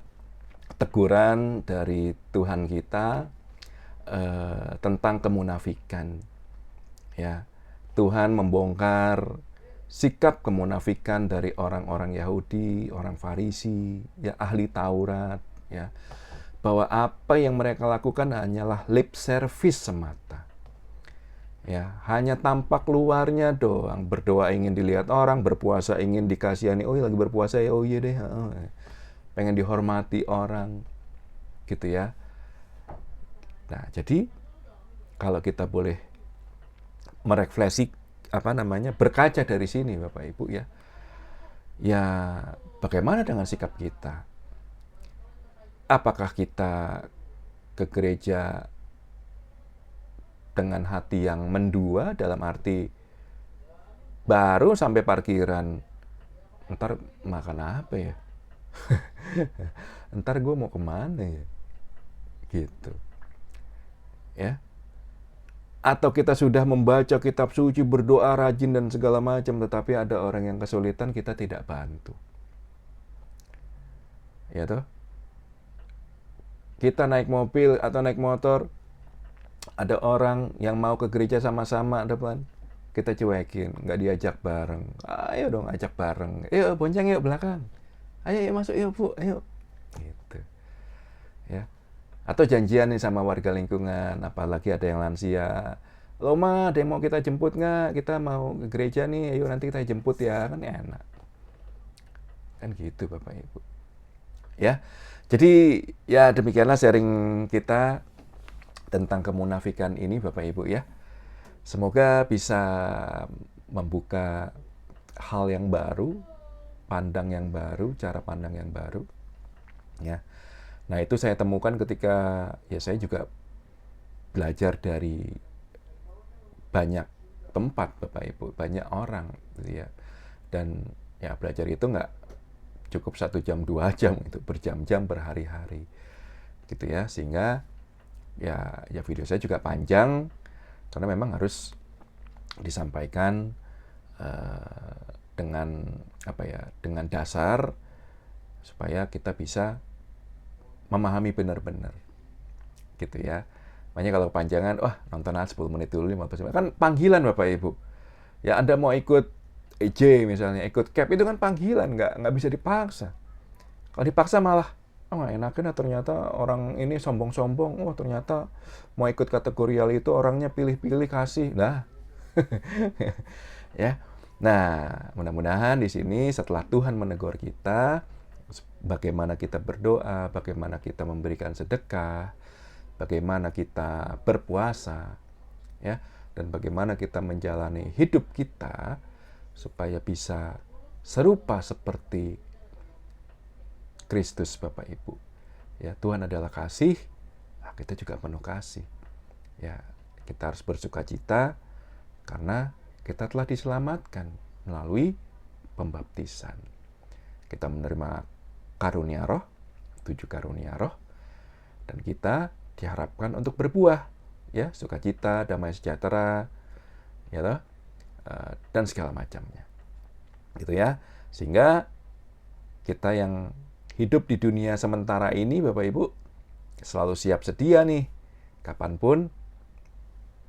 teguran dari Tuhan kita tentang kemunafikan. Ya, Tuhan membongkar sikap kemunafikan dari orang-orang Yahudi, orang Farisi, ya ahli Taurat, ya, bahwa apa yang mereka lakukan hanyalah lip service semata. Ya, hanya tampak luarnya doang, berdoa ingin dilihat orang, berpuasa ingin dikasihani, oh lagi berpuasa ya, oh iya deh, pengen dihormati orang, gitu ya. Nah, jadi kalau kita boleh merefleksi berkaca dari sini Bapak Ibu ya. Ya, bagaimana dengan sikap kita? Apakah kita ke gereja dengan hati yang mendua, dalam arti baru sampai parkiran, ntar makan apa ya? Ntar gue mau kemana ya? Gitu. Ya. Atau kita sudah membaca kitab suci, berdoa rajin dan segala macam, tetapi ada orang yang kesulitan, kita tidak bantu. Ya toh? Kita naik mobil atau naik motor, ada orang yang mau ke gereja sama-sama depan, kita cuekin, nggak diajak bareng. Ayo dong ajak bareng. Ayo bonceng yuk belakang. Ayo masuk yuk Bu, ayo. Gitu. Ya. Atau janjian nih sama warga lingkungan, apalagi ada yang lansia. Loh Ma, ada yang mau kita jemput nggak? Kita mau ke gereja nih, ayo nanti kita jemput ya, kan enak. Kan gitu Bapak Ibu. Ya, jadi ya demikianlah sharing kita tentang kemunafikan ini Bapak Ibu ya. Semoga bisa membuka hal yang baru, pandang yang baru, cara pandang yang baru. Ya. Nah, itu saya temukan ketika ya saya juga belajar dari banyak tempat Bapak Ibu, banyak orang gitu ya. Dan ya belajar itu nggak cukup 1 jam, 2 jam, itu berjam-jam, berhari-hari. Gitu ya, sehingga ya video saya juga panjang karena memang harus disampaikan dengan dengan dasar supaya kita bisa memahami benar-benar, gitu ya. Makanya kalau panjangan, nonton 10 menit dulu, 15 menit. Kan panggilan Bapak Ibu. Ya Anda mau ikut EJ misalnya, ikut CAP itu kan panggilan, nggak bisa dipaksa. Kalau dipaksa malah, enakin ternyata orang ini sombong-sombong, ternyata mau ikut kategorial itu orangnya pilih-pilih kasih. Nah, ya. Nah, mudah-mudahan di sini setelah Tuhan menegur kita, bagaimana kita berdoa, bagaimana kita memberikan sedekah, bagaimana kita berpuasa, ya, dan bagaimana kita menjalani hidup kita supaya bisa serupa seperti Kristus Bapak Ibu. Ya, Tuhan adalah kasih, kita juga penuh kasih. Ya, kita harus bersukacita karena kita telah diselamatkan melalui pembaptisan. Kita menerima karunia Roh, 7 karunia roh, dan kita diharapkan untuk berbuah, ya, sukacita, damai sejahtera, ya toh, dan segala macamnya, gitu ya. Sehingga kita yang hidup di dunia sementara ini, Bapak Ibu, selalu siap sedia nih, kapanpun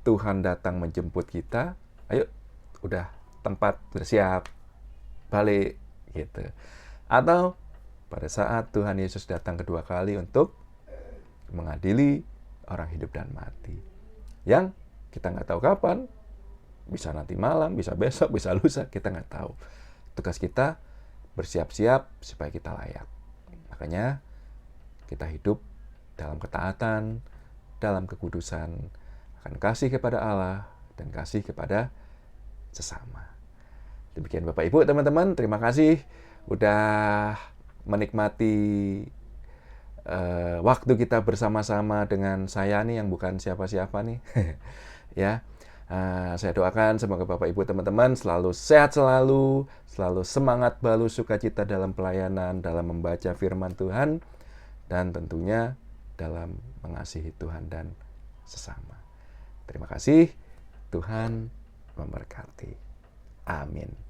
Tuhan datang menjemput kita, ayo, udah tempat bersiap, balik, gitu. Atau pada saat Tuhan Yesus datang kedua kali untuk mengadili orang hidup dan mati, yang kita nggak tahu kapan, bisa nanti malam, bisa besok, bisa lusa, kita nggak tahu. Tugas kita bersiap-siap supaya kita layak. Makanya kita hidup dalam ketaatan, dalam kekudusan, akan kasih kepada Allah dan kasih kepada sesama. Demikian Bapak Ibu, teman-teman, terima kasih udah menikmati waktu kita bersama-sama dengan saya nih yang bukan siapa-siapa nih. Ya, saya doakan semoga Bapak Ibu teman-teman selalu sehat, selalu semangat, balu sukacita dalam pelayanan, dalam membaca firman Tuhan, dan tentunya dalam mengasihi Tuhan dan sesama. Terima kasih, Tuhan memberkati. Amin.